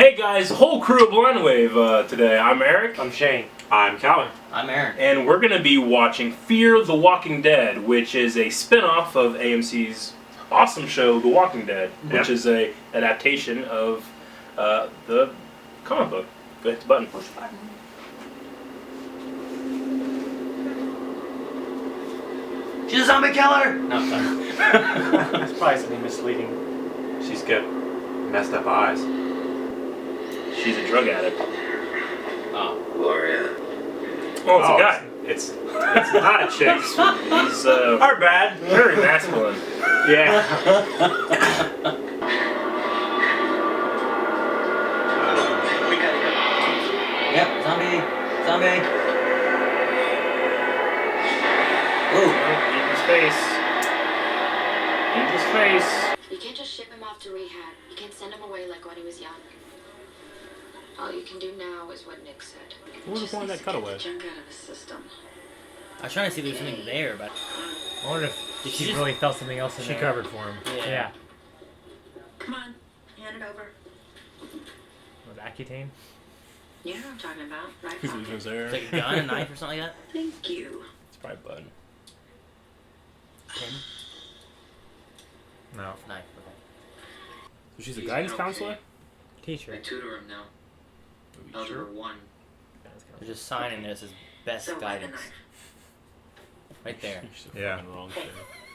Hey guys, whole crew of Blind Wave today. I'm Eric. I'm Shane. I'm Calvin. I'm Aaron. And we're going to be watching Fear the Walking Dead, which is a spin-off of AMC's awesome show, The Walking Dead, which is a adaptation of the comic book. Go hit the button. Push button. She's a zombie killer! No, sorry. That's probably something misleading. She's got messed up eyes. She's a drug addict. Oh. Gloria. Oh, it's a guy. It's not a chick. He's Our bad. very masculine. Yeah. We gotta go. Yep, zombie. Zombie. Ooh. Eat his face. Eat his face. You can't just ship him off to rehab. You can't send him away like when he was young. All you can do now is what Nick said. What was the point of that cutaway? Junk out of his system. I was trying to see if there was something there, but... I wonder if she really felt something else in there. She covered for him. Yeah. Come on, hand it over. Was Accutane? You know what I'm talking about, right? He was there. It's like a gun, a knife, or something like that? Thank you. It's probably a button. Pin? No. Knife, okay. So she's a guidance counselor? Teacher. I tutor him now. Algebra 1. There's a sign in there that says best So why the guidance. knife? Right there. She's Yeah. fucking wrong. Hey,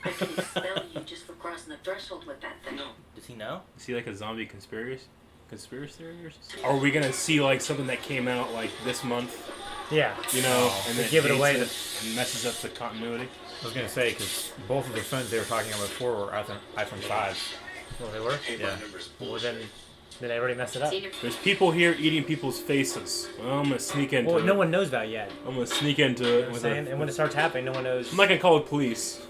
I can expel you just for crossing the threshold with that thing. No. Does he know? Is he like a zombie conspiracy theory or something? Are we gonna see like something that came out like this month? Yeah. You know, and They then give it away dates and messes up the continuity. I was gonna say, because both of the phones they were talking about before were iPhone 5s. Well, they were? Yeah. Well, then they already messed it up. Senior- There's people here eating people's faces. Well, I'm gonna sneak into Well, it. no one knows that yet. I'm gonna sneak into You know it. what I'm With saying? And when it starts happening, no one knows. I'm not gonna call the police.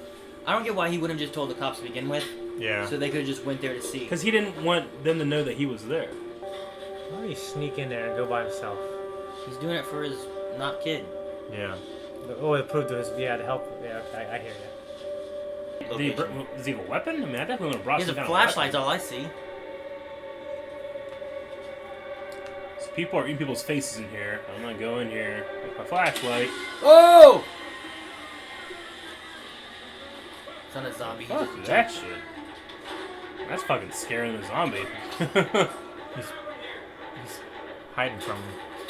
I don't get why he wouldn't have just told the cops to begin with, Yeah. so they could have just went there to see. Because he didn't want them to know that he was there. Why don't you sneak in there and go by himself? He's doing it for his not kid. Yeah. Oh, it proved to his, to help. Yeah, I hear you. Does he have a weapon? I mean, I definitely would have brought He has some a kind flashlight, of that's all I see. weapon. So people are eating people's faces in here. I'm gonna go in here with my flashlight. Oh! It's not a zombie. He's Fuck just a that junk. shit. That's fucking scaring the zombie. He's hiding from him.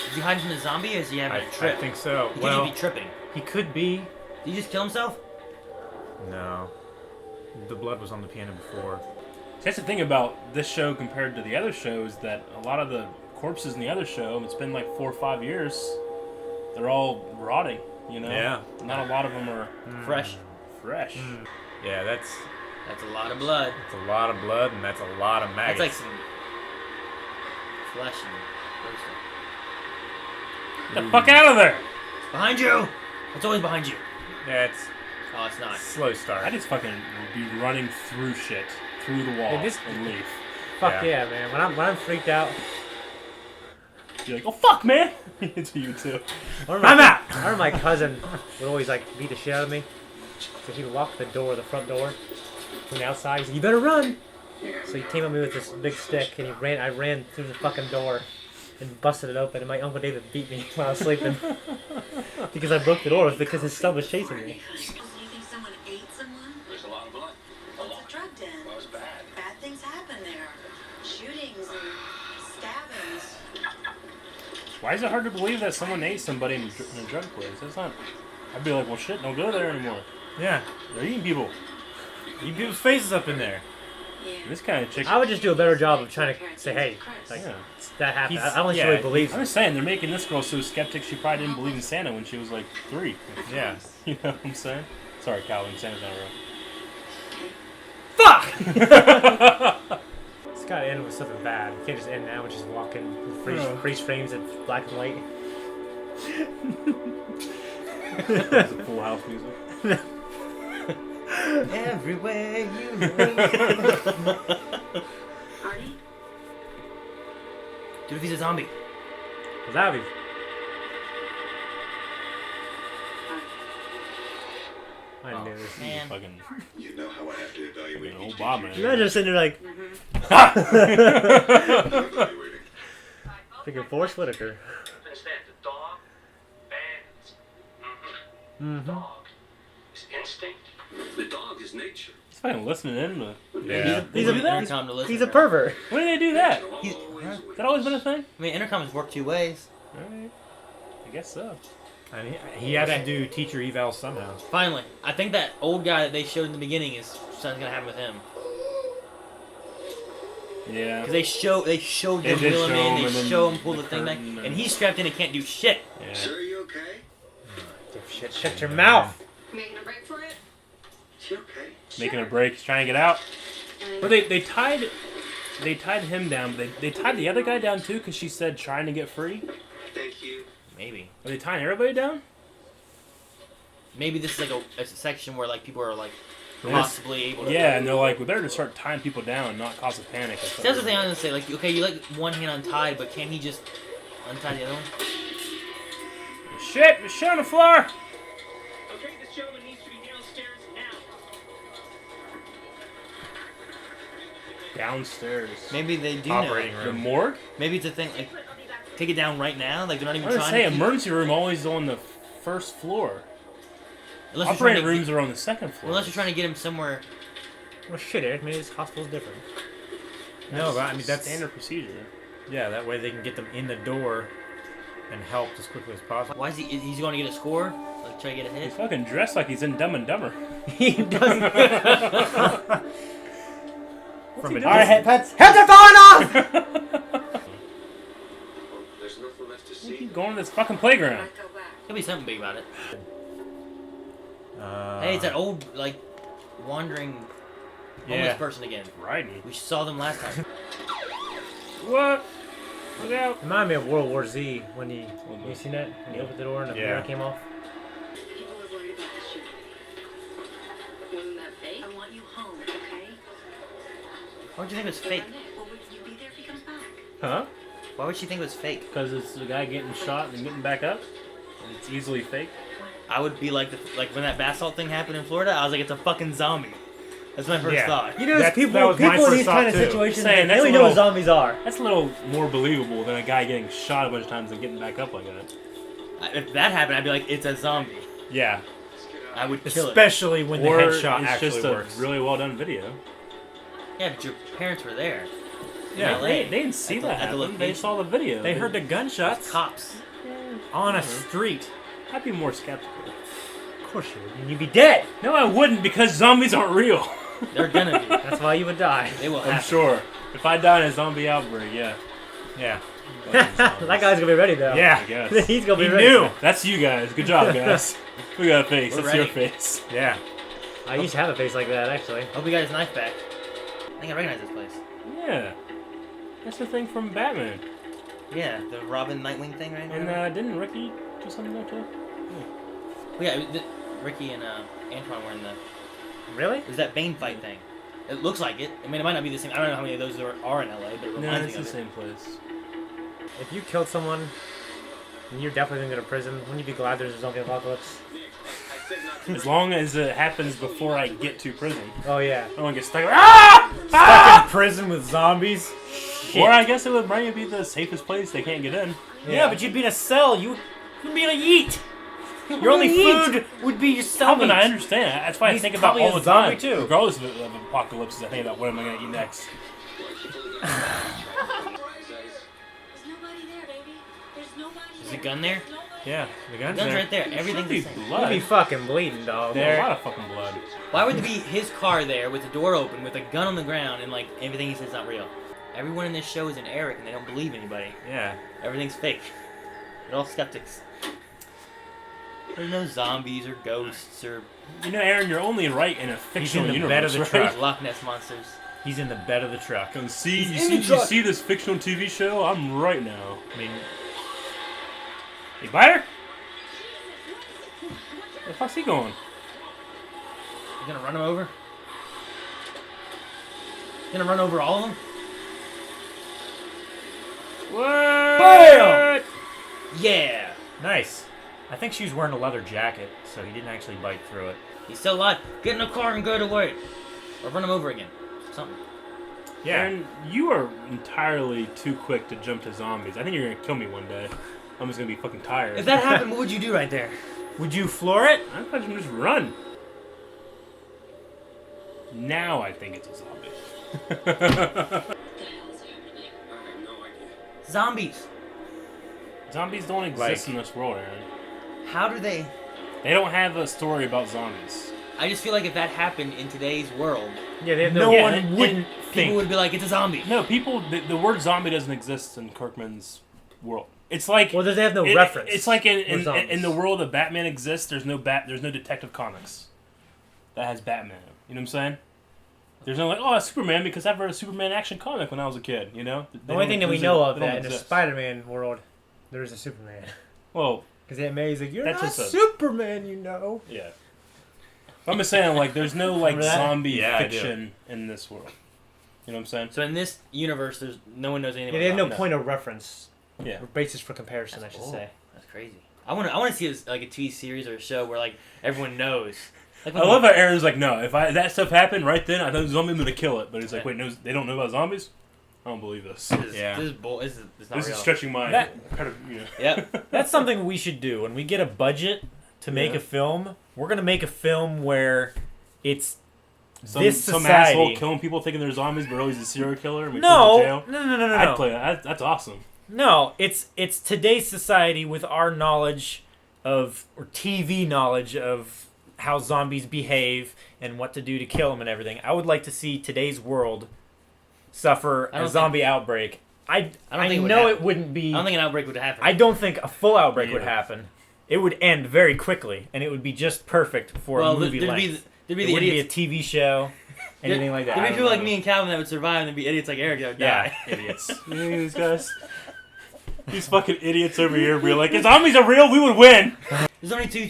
Is he hiding from the zombie, or is he having I a trip? think so. He Well, could just be tripping. he could be. Did he just kill himself? No. The blood was on the piano before. That's the thing about this show compared to the other shows, that a lot of the corpses in the other show, it's been like 4 or 5 years, they're all rotting, you know? Yeah. Not a lot of them are Fresh. fresh. Yeah, that's That's a lot of blood. a lot of blood and that's a lot of That's maggots. like some flesh and roasting. Get the fuck out of there! Behind you! It's always behind you. Yeah, it's Oh, it's not. slow start. I just fucking be running through shit, through the wall, Yeah, this- and leave. Fuck Yeah. yeah, man. When I'm freaked out. You're like, oh fuck, man! It's you too. I'm out! I remember my cousin would always like beat the shit out of me. So he'd lock the door, the front door, from the outside. He's like, you better run! So he came at me with this big stick and I ran through the fucking door and busted it open, and my Uncle David beat me while I was sleeping. Because I broke the door. It was because his son was chasing me. Do you think someone ate someone? There's a lot of blood. It's a drug den. That was bad. Bad things happen there. Shootings and stabbings. Why is it hard to believe that someone ate somebody in a drug place? That's not... I'd be like, well shit, don't go there anymore. Yeah. They're eating people. You people's faces up in there. Yeah. This kind of chick... I would just do a better job of trying to say, hey, like, Yeah. that happened. He's- I don't yeah, really believe I'm it. just saying, they're making this girl so skeptic she probably didn't believe in Santa when she was like 3. Yeah. You know what I'm saying? Sorry, Calvin, Santa's not real. It's gotta end with something bad. You can't just end now with just walking, freeze frames in black and white. It's a Full House music. Everywhere you look. Arnie? Dude, if he's a zombie. Was that be? I knew this. Man. Fucking, You know how I have to evaluate fucking old Bob, man. Imagine sitting there like, evaluating. Freaking Forrest Whitaker. Instead, the dog bans. Mm-hmm. Dog is instinct. The dog is nature. He's fucking listening in. Yeah. He's Put a- intercom to listen He's a to. pervert. When did they do that? Always Has with that always been a thing? I mean, intercoms work two ways. Alright. I guess so. I mean, he had to do teacher evals somehow. Finally, I think that old guy that they showed in the beginning is something's gonna happen with him. Yeah. Because they showed They him did reel him show in, him, they and then show him pull the the thing back, curtain and and- he's strapped in and can't do shit. Yeah. Sir, you okay? Dipshit, shut your mouth. Making a break for it? Is he okay? Making a break, he's trying to get out. But they tied him down, but they tied the other guy down too because she said trying to get free. Thank you. Maybe. Are they tying everybody down? Maybe this is like a section where like people are like Yes. possibly able to. Yeah, and they're like, we better just start tying people down and not cause a panic. See, that's the thing I was gonna say. Like, okay, you like one hand untied, but can't he just untie the other one? Shit! There's shit on the floor! Okay, this gentleman needs to be downstairs now. Downstairs. Maybe they do Operating know. The room. morgue? Maybe it's a thing. Like, take it down right now. Like they're not I even was gonna trying say, to. keep- emergency room always on the first floor. Unless you're trying Operating to rooms are on the second floor. Unless you're trying to get him somewhere. Well, shit, Eric. Maybe this hospital's different. No, but I mean that's standard procedure. yeah. That way they can get them in the door and help as quickly as possible. Why is he? He's going to get a score? Like try to get a hit? He's fucking dressed like he's in Dumb and Dumber. He doesn't. From a All right, heads are falling off! There's nothing left to see. Keep going to this fucking playground. Might go back. There'll be something big about it. Hey, it's that old like wandering homeless Yeah. person again. Riding. We saw them last time. What? Look out. Remind me of World War Z when you seen that? When you opened the door and the Yeah. mirror came off? People are worried about the shooting. Wasn't that fake? I want you home, okay? Why would you think it was fake? Well, would you be there if he comes back? Huh? Why would she think it was fake? Because it's the guy getting shot and getting back up. And it's easily fake. I would be like when that basalt thing happened in Florida. I was like, it's a fucking zombie. That's my first Yeah. thought. You know, That people was my in first these thought, kind of too. situations, Saying they that's only a know what little- zombies are. That's a little more believable than a guy getting shot a bunch of times and getting back up like that. If that happened, I'd be like, it's a zombie. Yeah, I would kill it. especially when the Or headshot it's actually just works. a really well done video. Yeah, but your parents were there. Yeah, LA. They didn't see At the- that at the happen. They location. saw the video. They heard the gunshots Cops. on a street. I'd be more skeptical. Of course you would. You'd be dead. No, I wouldn't because zombies aren't real. They're gonna be. That's why you would die. They will I'm happen. sure. If I die in a zombie outbreak, yeah. Yeah, That guy's gonna be ready though. I yeah, guess. He's gonna be he ready. knew. That's you guys. Good job, guys. We got a face. We're That's your ready. face. Yeah. I used to have a face like that actually. Hope you got his knife back. I think I recognize this place. Yeah. That's the thing from Batman. Yeah, the Robin Nightwing thing, right? And didn't Ricky do something like that? Well, yeah, Ricky and Antoine were in the. Really? It was that Bane fight thing. It looks like it. I mean, it might not be the same. I don't know how many of those there are in LA, but it No, reminds it's me the of it. same place. If you killed someone, and you're definitely gonna go to prison, wouldn't you be glad there's a zombie apocalypse? As long as it happens before I get to prison. Oh yeah. I don't want to get stuck. Ah! Stuck in prison with zombies. Or I guess it would probably be the safest place they can't get in. Yeah, but you'd be in a cell. You'd be able to eat. Your only food would be your Calvin, I cellmate. understand. That's why I He's think about probably all a the time. zombie, too. Regardless of apocalypses, I think about what am I going to eat next. There's nobody there, baby. There's nobody Is the gun there? Yeah, the The gun's gun's there. right there. Everything's the Should same. be You'd blood. be fucking bleeding, dog. There's a lot of fucking blood. Why would there be his car there with the door open, with a gun on the ground, and like everything he says is not real? Everyone in this show is an Eric, and they don't believe anybody. Yeah. Everything's fake. They're all skeptics. There's no zombies or ghosts or You know, Aaron, you're only right in a fictional the universe, bed of the right? truck. Loch Ness monsters. He's in the bed of the truck. Come see, He's you in see, the you truck. see this fictional TV show? I'm right now. I mean, Hey, Biter? Where the fuck's he going? You gonna run him over? You gonna run over all of them? What? Bam! Yeah! nice. I think she was wearing a leather jacket, so he didn't actually bite through it. He's still alive. Get in the car and go to work. Or run him over again. Something. Yeah. Aaron, you are entirely too quick to jump to zombies. I think you're gonna kill me one day. I'm just gonna be fucking tired. If that happened, what would you do right there? Would you floor it? I thought you just run. Now I think it's a zombie. What the hell is happening? I have no idea. Zombies. Zombies don't exist in this world, Aaron. How do they? They don't have a story about zombies. I just feel like if that happened in today's world, Yeah, they have No no one one wouldn't people would be like, it's a zombie. No, people. The word zombie doesn't exist in Kirkman's world. It's like Well, they have no reference. It's like for in zombies. the world that Batman exists. There's no Detective Comics that has Batman. You know what I'm saying? There's no like, oh, it's Superman because I've read a Superman action comic when I was a kid. You know. The only thing that we know of that in the Spider-Man world, there is a Superman. Well, Because Aunt May's like, you're That's not just a- Superman, you know. yeah. I'm just saying, like, there's no like Remember that? zombie Yeah, I do. fiction in this world. You know what I'm saying? So in this universe, there's no one knows anything. Yeah, they have no about point of reference. Yeah. Or basis for comparison, I should zombies. say. That's crazy. I want to see like a TV series or a show where like everyone knows. Like, I love how Aaron's like, no, if that stuff happened right then, I know zombie, I'm gonna kill it. But he's like, wait, no, they don't know about zombies? I don't believe this. This is, Yeah. this is bull. This is not This real. is stretching my That- Yep. That's something we should do. When we get a budget to make Yeah. a film, we're going to make a film where it's Some this asshole society. killing people thinking they're zombies, but always a serial killer and we put him in No, jail. no. I'd play that. That's awesome. No, it's today's society with our knowledge of, or TV knowledge of how zombies behave and what to do to kill them and everything. I would like to see today's world suffer I a don't zombie outbreak. I don't think it would know happen. it wouldn't be. I don't think an outbreak would happen. I don't think a full outbreak would Yeah. happen. It would end very quickly, and it would be just perfect for a movie there'd length. be It the wouldn't idiots. be a TV show, anything like that. There'd I be don't people like know. me and Calvin that would survive, and there'd be idiots like Eric that would Yeah, die. idiots. These guys. These fucking idiots over here be like, if zombies are real, we would win. There's only two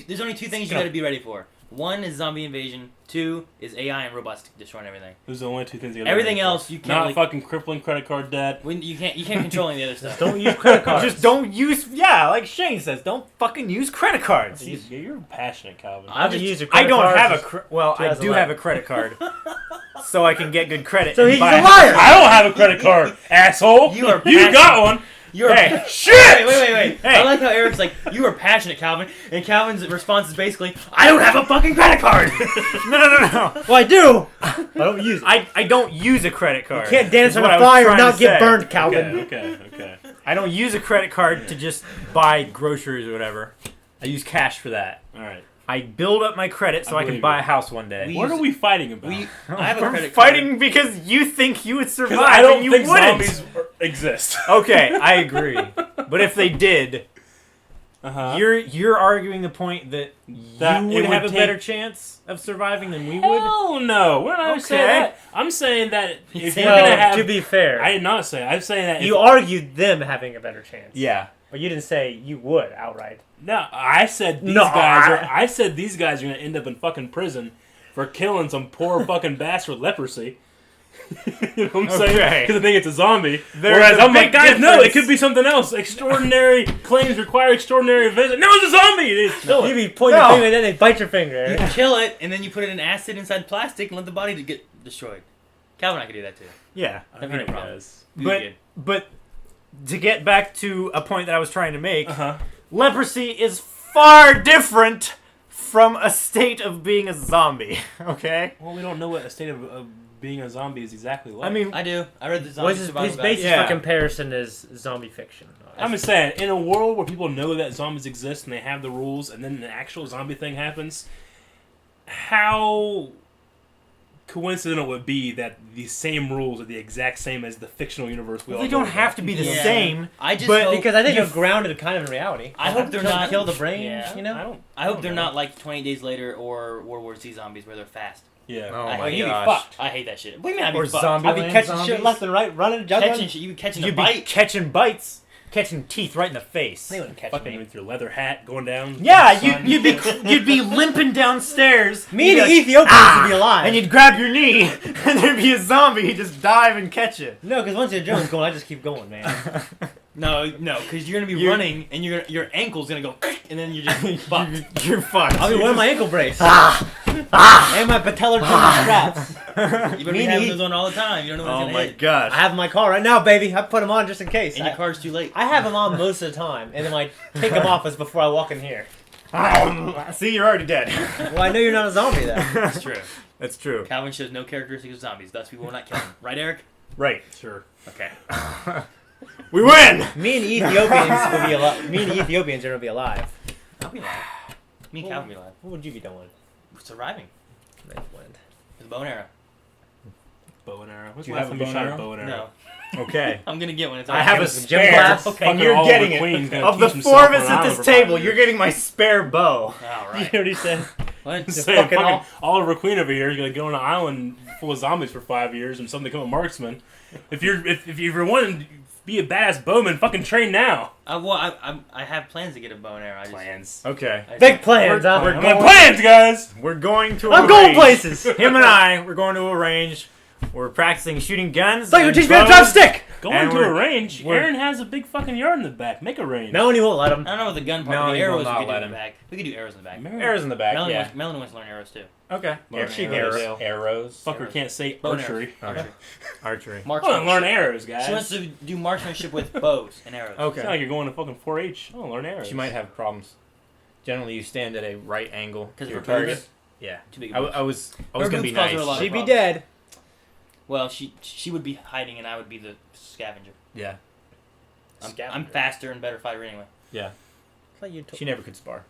things you got to be ready for. One is zombie invasion. Two is AI and robots destroying everything. Those are the only two things you gotta Everything remember. else you can't. Not like, fucking crippling credit card debt. when you can't control any of the other stuff. Don't use credit cards. Just don't use. Yeah, like Shane says, don't fucking use credit cards. You're passionate, Calvin. I haven't used a I credit don't card have a. since Well, I do 2011. have a credit card, so I can get good credit. So and he's buy a liar. I don't have a credit card, asshole. You are You got one. You're Hey, Shit. wait. Hey. I like how Eric's like, you are passionate, Calvin, and Calvin's response is basically, I don't have a fucking credit card. No. Well, I do. I don't use it. I don't use a credit card. You can't dance is on what a I was fire trying and not to get say. burned, Calvin. Okay. I don't use a credit card to just buy groceries or whatever. I use cash for that. All right. I build up my credit so I I can believe buy you. a house one day. What are we fighting about? I have a We're credit card. fighting because you think you would survive. I don't and you think wouldn't. zombies exist. Okay, I agree. But if they did, Uh-huh. you're arguing the point that That you it would would have a take- better chance of surviving than we would. Hell no. We're not saying Okay. that. I'm saying that if you're Well, gonna have, to be fair, I did not say. I'm saying that. you if, argued them having a better chance. Yeah. But you didn't say you would outright. No, I said these No, guys are. I said these guys are gonna end up in fucking prison for killing some poor fucking bastard with leprosy. You know what I'm saying? Okay. Because I think it's a zombie. There's Whereas a I'm like, big guys, no, it difference. could be something else. Extraordinary claims require extraordinary events. No, it's a zombie. It's kill You it. be pointing No. your finger and then they bite your finger. You kill it, and then you put it in acid inside plastic and let the body to get destroyed. Calvin and I could do that too. Yeah. That'd be no problem. But to get back to a point that I was trying to make, Uh-huh. leprosy is far different from a state of being a zombie. Okay? Well, we don't know what a state of being a zombie is exactly like. I mean, I do. I read the Well, zombie his survival guide. basis Yeah. for comparison is zombie fiction. I'm just saying, in a world where people know that zombies exist and they have the rules, and then an actual zombie thing happens, how coincidental would it be that the same rules are the exact same as the fictional universe we all they know don't about? have to be the Yeah. same. I just But hope, Because I think You they're grounded kind of in reality. I hope they're Doesn't not kill the brain. Yeah, You know. I hope they're know. not like 20 Days Later or World War Z zombies where they're fast. Yeah. Oh I my hate you'd be gosh. fucked. I hate that shit. What do you mean I'd be Or fucked? zombie I'd be land catching zombies. shit left and right, running, juggling. Catching shit. You be catching a You'd be bite. catching bites, catching teeth right in the face. They wouldn't catch Fucking me. with your leather hat going down. Yeah, Sun. you'd be limping downstairs. Me You'd and be the like, Ethiopians "Ah!" would be alive. and you'd grab your knee, and there'd be a zombie. He'd just dive and catch it. No, because once the adrenaline's going, I just keep going, man. No, because you're gonna be You- running and your ankle's gonna go, and then you're just fucked. You're fucked. I'll be wearing my ankle brace. Ah! And my patellar tendon straps. You better be having those on all the time. You don't know when it's Oh gonna my hit. gosh. I have 'em in my car right now, baby. I put them on just in case. And your car's too late. I have them on most of the time, and then I take them off as before I walk in here. See, you're already dead. Well, I know you're not a zombie, though. That's true. That's true. Calvin shows no characteristics of zombies, thus we will not kill him. Right, Eric? Right. Sure. Okay. We win! Me and Ethiopians will be alive. Me and Ethiopians are gonna be alive. I'll be alive. Me and Calvin will be alive. What would you be doing? Surviving. Nice blend. With a bow and arrow. Bow and arrow. What's Do the you last have time a you bow shot and a bow and arrow? No. Okay. I'm gonna get one. It's I have a Gym spare, class? and Fucking you're Oliver getting it. Queen's gonna Of the teach himself four of us around at this for table, 5 you're years. getting my spare bow. All You know right. what he said? What? Saying fucking fucking Oliver Queen over here is gonna go on an island full of zombies for 5 years and suddenly become a marksman. If you're wanting to be a badass bowman, fucking train now. I have plans to get a bow and arrow. Plans. Okay. Big plans, huh? we're I'm going- on plans, guys. We're going to I'm a going range. places. Him and I, we're going to a range. We're practicing shooting guns. Thought you were and teaching me how to bows. drive stick. Going And to we're- a range. we're- Aaron has a big fucking yard in the back. Make a range. Melanie won't let him. I don't know what the gun part, No, but the he will arrows we not could do let in the him. back. We could do arrows in the back. Arrows in the back, Melanie, yeah. Melanie wants to learn arrows too. Okay. Learn She arrows. gets arrows. Fucker can't say Bow and archery. Okay. Archery. I want to learn Marksmanship. arrows, guys. She wants to do marksmanship with bows and arrows. Okay. It's not like you're going to fucking 4-H. I want to learn arrows. She might have problems. Generally, you stand at a right angle 'Cause to of your her boobs? target. Yeah. Too big I, of I was Her gonna boobs be cause her a nice. lot of She'd be problems. dead. Well, she would be hiding and I would be the scavenger. Yeah. I'm faster and better fighter anyway. Yeah. Thought you She never could spar.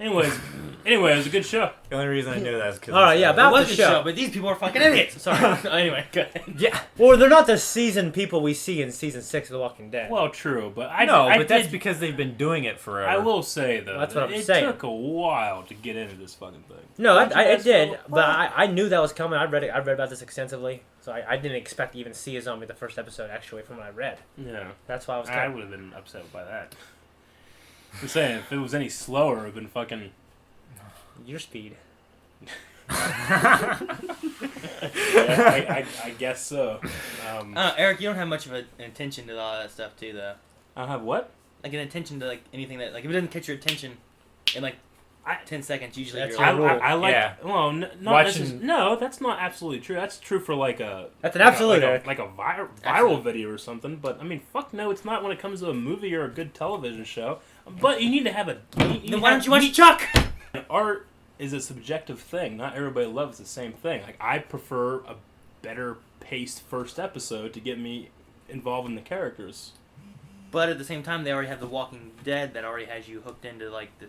Anyways, it was a good show. The only reason I knew that is because. All right, yeah, It about was the a good show. but these people are fucking idiots. Sorry. Anyway, go ahead. Yeah. Well, they're not the seasoned people we see in season 6 of The Walking Dead. Well, true, but I That's did- because they've been doing it forever. I will say though, That's what I'm it saying. took a while to get into this fucking thing. No, Don't you I guys did, feel- but I knew that was coming. I read about this extensively, so I didn't expect to even see a zombie the first episode. Actually, from what I read, Yeah, that's why I was. I Kind would have been upset by that. I'm saying if it was any slower, it'd been fucking. your speed. I guess so. Eric, you don't have much of an intention to all that stuff too, though. I have what? Like an intention to like anything that like if it doesn't catch your attention in like 10 seconds, usually That's you're I, your like, rule. I like. Yeah. Well, not Watching- no, that's not absolutely true. That's true for like a. That's an absolute, Eric. like a viral Absolute. video or something. But I mean, fuck no, it's not when it comes to a movie or a good television show. But you need to have a. then why don't you watch Chuck? Art is a subjective thing. Not everybody loves the same thing. Like I prefer a better paced first episode to get me involved in the characters. But at the same time, they already have The Walking Dead that already has you hooked into like the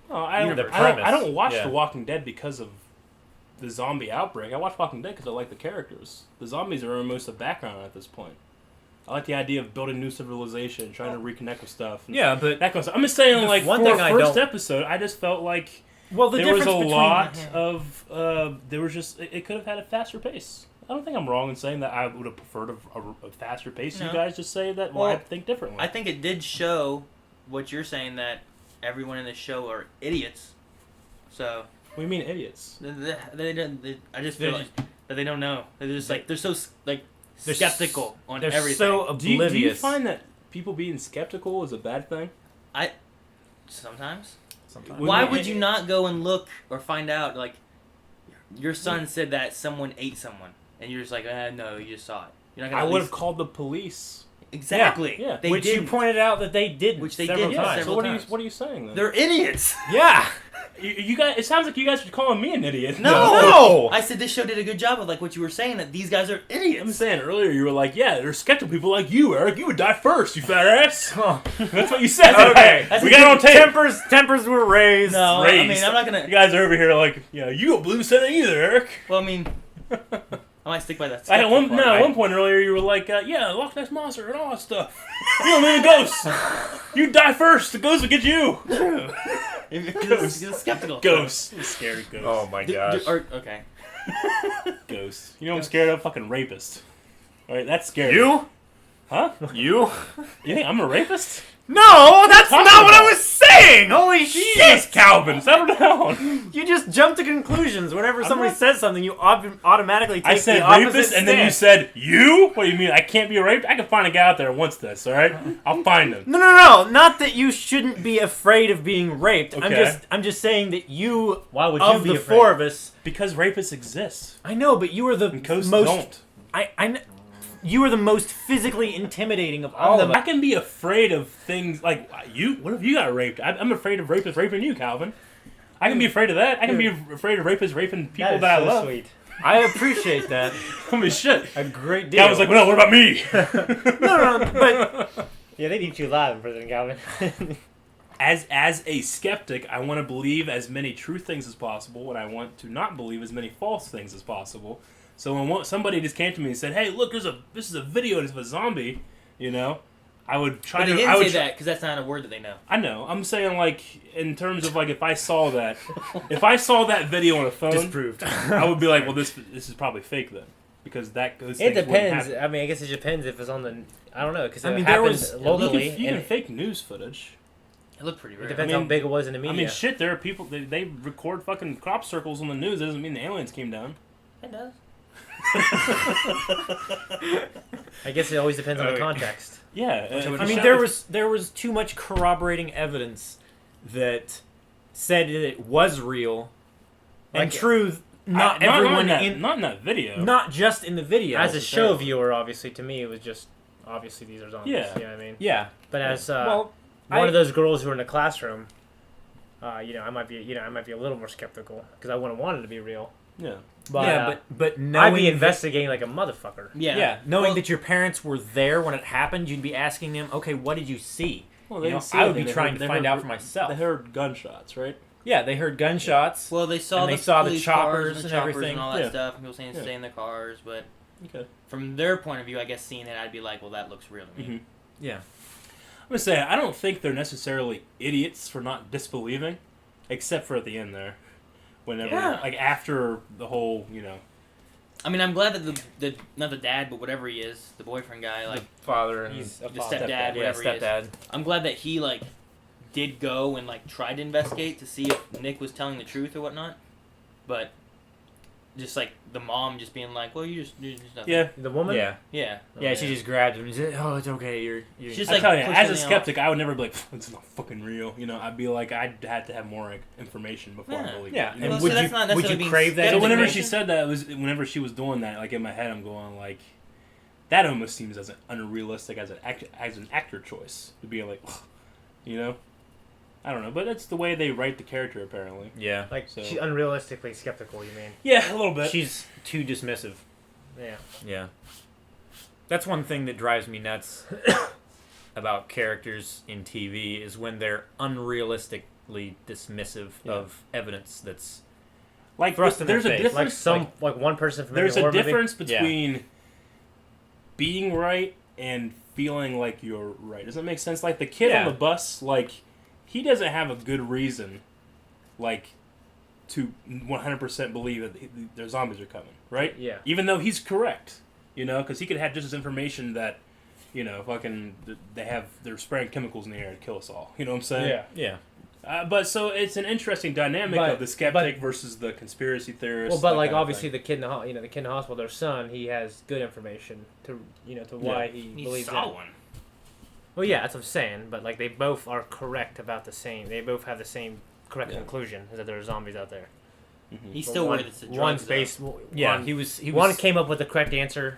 Oh, I don't, The I don't, I premise, don't watch yeah. The Walking Dead because of the zombie outbreak. I watch Walking Dead because I like the characters. The zombies are almost a background at this point. I like the idea of building new civilization, trying to reconnect with stuff. and Yeah, but that kind of stuff. I'm just saying, like, one for thing a I first don't- episode, I just felt like well, the there was a difference between lot of there was just it could have had a faster pace. I don't think I'm wrong in saying that I would have preferred a faster pace. No. You guys just say that. Well, Well, I think differently. I think it did show what you're saying, that everyone in this show are idiots. So What do you mean idiots? I just feel They're like that they don't know. They're just like they're so like They're skeptical on they're everything. so Do you oblivious. find that people being skeptical is a bad thing? Sometimes. Sometimes. Would Why you- would you not go and look or find out? Like your son said that someone ate someone, and you're just like, no, you just saw it. You're not gonna. I at would have least- called the police. Exactly. Yeah. They Which didn't. you pointed out that they did. Which they several did, times. several So times. what are you saying then? They're idiots. Yeah. You guys. It sounds like you guys are calling me an idiot. No. I said this show did a good job of like what you were saying, that these guys are I'm idiots. saying earlier you were like, yeah, there's skeptical people like you, Eric. You would die first, you fat ass. That's what you said. Okay. We got it on tape. Tempers were raised. No, I Raised. mean I'm not You gonna. guys are over here like, you don't believe in it either, Eric. Well, I mean, I might stick by that. At skeptical part. one point earlier you were like, yeah, Loch Ness monster and all that stuff. You don't believe in ghosts. You die first. The ghosts will get you. Because it's skeptical. Ghosts. I'm scared of ghosts. Oh my gosh. Okay. Ghosts. You know what I'm scared of? Fucking rapist. All right, that's scary. You? Huh? You? You think I'm a rapist? No, that's not what I was saying. saying. Holy shit, Jesus, Calvin, settle down. You just jump to conclusions whenever somebody not- says something. You automatically take I said the opposite rapist, and then you stance. said you. What do you mean? I can't be a rapist? I can find a guy out there who wants this. All right, I'll find him. No. Not that you shouldn't be afraid of being raped. Okay. I'm just saying that you. Why would of you be the afraid? four of us? Because rapists exist, I know, but you are the and coasts most. don't. You are the most physically intimidating of all of I us. can be afraid of things like you. What if you got raped? I'm afraid of rapists raping you, Calvin. I can be afraid of that. I can be afraid of rapists raping people that, I so love. sweet. I appreciate that I mean, shit. a great deal. I was like, well, no, what about me? no, but Yeah, they'd eat you alive in prison, Calvin. As a skeptic, I want to believe as many true things as possible, and I want to not believe as many false things as possible. So when somebody just came to me and said, "Hey, look, this is a video of a zombie," I would try But they to. didn't I would say that because that's not a word that they know. I know. I'm saying like in terms of like if I saw that video on a phone, Disproved. I would be like, well, this is probably fake then, because those It things wouldn't depends. happen. I mean, I guess it depends if it's on the. I don't know, because I it mean, there happened was- locally. You can and fake news footage. It looked pretty it rare. depends I mean- how big it was in the media. I mean, shit. There are people they record fucking crop circles on the news. That doesn't mean the aliens came down. It does. I guess it always depends on the context. Yeah, I mean, there was too much corroborating evidence that said that it was real and Like- true. Not everyone not in that video. not just in the video. As a show viewer, obviously, to me, it was just obviously these are zombies. Yeah. You know what I mean? Yeah. But as Well, one of those girls who were in the classroom, I might be a little more skeptical because I wouldn't want it to be real. Yeah. But but I'd knowing be that- investigating like a motherfucker. Yeah. knowing Well, that your parents were there when it happened, you'd be asking them, okay, what did you see? Well, You know, I would be trying to find out for myself. They heard gunshots, right? Yeah, they heard gunshots. Well, they saw And the they saw the police choppers cars and choppers everything. and all that Yeah. stuff. And people saying to Yeah. stay in their cars, but Okay. from their point of view, I guess seeing it, I'd be like, well, that looks real to me. Mhm. Yeah. I'm gonna say I don't think they're necessarily idiots for not disbelieving, except for at the end there, whenever Yeah. like after the whole I mean, I'm glad that the not the dad, but whatever he is, the boyfriend guy, like Father and He's a the father. stepdad, whatever he is. stepdad. I'm glad that he like did go and like tried to investigate to see if Nick was telling the truth or whatnot, but just like the mom just being like, well, you're just nothing. yeah. The woman. Yeah. Yeah. Yeah, she just grabbed him and said, "Oh, it's okay. You're She's I like tell you, pushing as a the skeptic, I would never be like, "It's not fucking real." I'd be like, I'd have to have more information before I Yeah. believe Yeah, it. and Well, so would that's you not would necessarily you being crave that? So skeptic. whenever she information? said that, it was whenever she was doing that, like in my head, I'm going like, that almost seems as unrealistic as an actor choice to be like, I don't know, but that's the way they write the character apparently. Yeah. Like So- she's unrealistically skeptical. You mean? Yeah, a little bit. She's too dismissive. Yeah. Yeah. That's one thing that drives me nuts about characters in TV is when they're unrealistically dismissive of evidence that's like thrust in their there's a face. difference. Like one person from There's every a horror movie. difference Yeah. between being right and feeling like you're right. Does that make sense? Like the kid Yeah. on the bus, like he doesn't have a good reason, like to 100% believe that their zombies are coming, right? Yeah. Even though he's correct, because he could have just as information that, fucking they're spraying chemicals in the air to kill us all. You know what I'm saying? Yeah. yeah. But so it's an interesting dynamic But- of the skeptic versus the conspiracy theorist. Well, but that like kind of obviously thing. the kid in the kid in the hospital, their son, he has good information to why he He believes saw it. one. Well, yeah, that's what I'm saying. But like they both are correct about the same. They both have the same correct Yeah. conclusion is that there are zombies out there. He's But still one, worried it's the drugs. one's though. based. Yeah, One, he was one came up with the correct answer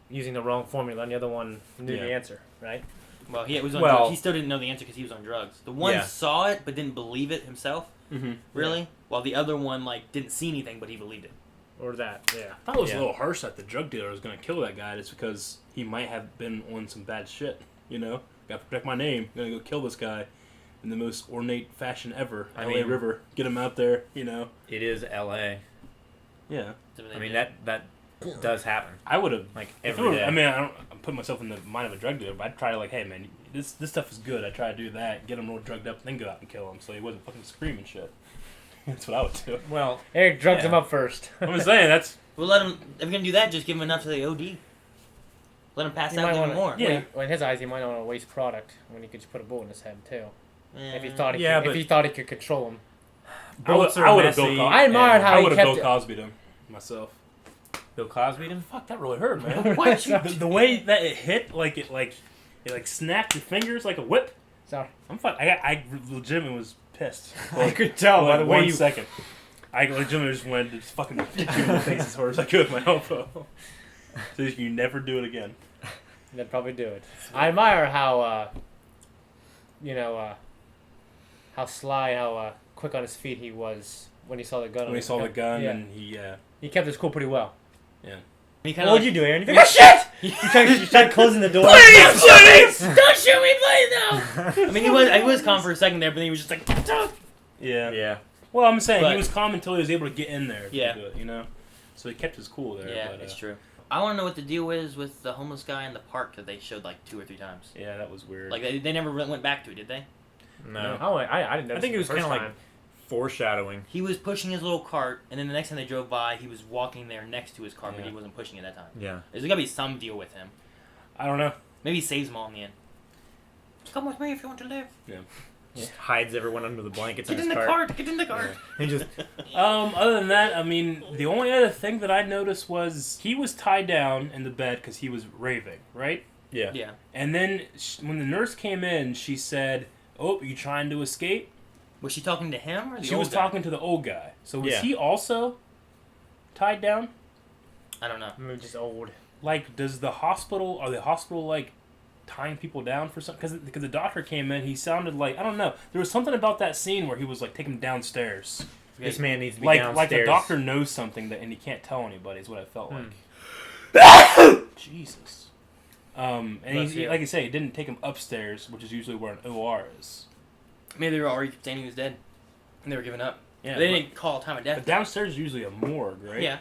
using the wrong formula, and the other one knew the Yeah. answer, right? Well, he was on Well- drugs. He still didn't know the answer because he was on drugs. The one Yeah. saw it but didn't believe it himself. Mhm. Really? While the other one like didn't see anything but he believed it. Or that, yeah. I thought it was Yeah. a little harsh that the drug dealer was going to kill that guy just because he might have been on some bad shit. Got to protect my name. Gonna go kill this guy in the most ornate fashion ever. I LA mean- River. Get him out there. It is L.A. Yeah. So they I mean did. that does happen. I would have Like if it every were- day. I mean, I'm putting myself in the mind of a drug dealer, but I'd try to like, hey man, this stuff is good. I try to do that, get him real drugged up, and then go out and kill him, so he wasn't fucking screaming shit. That's what I would do. Well, Eric drugs Yeah. him up first. I'm just saying that's Well, let him. If you're gonna do that, just give him enough to the OD. Let him pass He out might even wanna- more. Yeah. Well, in his eyes, he might not want to waste product when he could just put a bullet in his head too. If he thought he Yeah, could, but- if he thought he could control him. Bullets I are would have messy. Bill. I admired how I he would have kept Bill Cosby'd him myself. Bill Cosby him. Fuck, that really hurt, man. What? the way that it hit, like it snapped your fingers like a whip. Sorry. I'm fine. I legitimately was pissed. I could tell For by the way 1 you. second. I legitimately just wanted to just fucking kick you in the face as hard as I could with my elbow. So you never do it again. They'd probably do it. I admire how, how sly, how quick on his feet he was when he saw the gun. When he saw the gun yeah. and He kept his cool pretty well. He What kind of would you do, Aaron? You shit! You tried closing the door. please, don't shoot me, please, no. I mean, he was calm for a second there, but then he was just like, yeah. Yeah. Well, I'm saying But- he was calm until he was able to get in there. Yeah. To do it, you know. So he kept his cool there. yeah, but, it's true. I want to know what the deal is with the homeless guy in the park that they showed like 2 or 3 times. Yeah, that was weird. Like they never went back to it, did they? No. Oh, I didn't know. I think it was kind of like foreshadowing. He was pushing his little cart, and then the next time they drove by, he was walking there next to his cart, but Yeah. he wasn't pushing it that time. Yeah. There's gotta be some deal with him. I don't know. Maybe he saves them all in the end. Come with me if you want to live. Just hides everyone under the blankets Get in in his the cart. cart. Get in the cart. He just Other than that, I mean, the only other thing that I noticed was he was tied down in the bed because he was raving, right? yeah. Yeah. And then when the nurse came in, she said, "Oh, you trying to escape?" Was she talking to him or the She old was guy? talking to the old guy. So was Yeah. he also tied down? I don't know. Maybe just old. Like, are the hospital like tying people down for something? Because the doctor came in, he sounded like, I don't know. There was something about that scene where he was like taking him downstairs. This man needs to be Like downstairs. the doctor knows something and he can't tell anybody. Is what I felt Hmm. like. Jesus. And Bless he, you. like I say, he didn't take him upstairs, which is usually where an OR is. Maybe they were already saying he was dead, and they were giving up. Yeah, They didn't call time of death. But downstairs is usually a morgue, right? Yeah.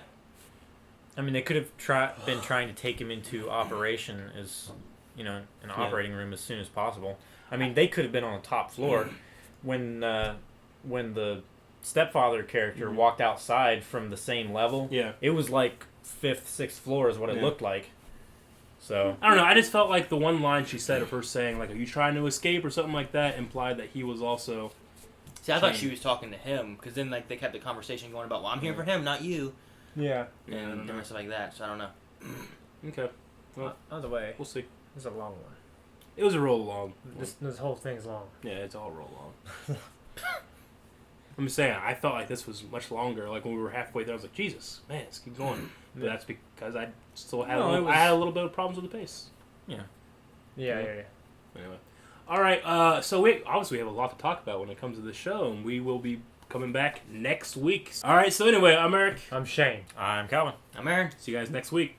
I mean, they could have been trying to take him into operation as, an operating room as soon as possible. I mean, they could have been on the top floor when the stepfather character walked outside from the same level. Yeah. It was like 5th, 6th floor is what it Yeah. looked like. So I don't know. I just felt like the one line she said of her saying, like, "Are you trying to escape?" or something like that, implied that he was also. See, I thought Shame. she was talking to him, because then like they kept the conversation going about, well, I'm here for him, not you, Yeah. Yeah, I don't and know. different stuff like that. So I don't know. Okay. Well, Either way, we'll see. it's a long one. It was a real long. This whole thing's long. Yeah, it's all real long. I'm just saying, I felt like this was much longer. Like when we were halfway there, I was like, Jesus, man, let's keep going. But that's because I still had I had a little bit of problems with the pace. Yeah. Anyway. All right. So we obviously have a lot to talk about when it comes to the show, and we will be coming back next week. All right. So anyway, I'm Eric. I'm Shane. I'm Calvin. I'm Aaron. See you guys next week.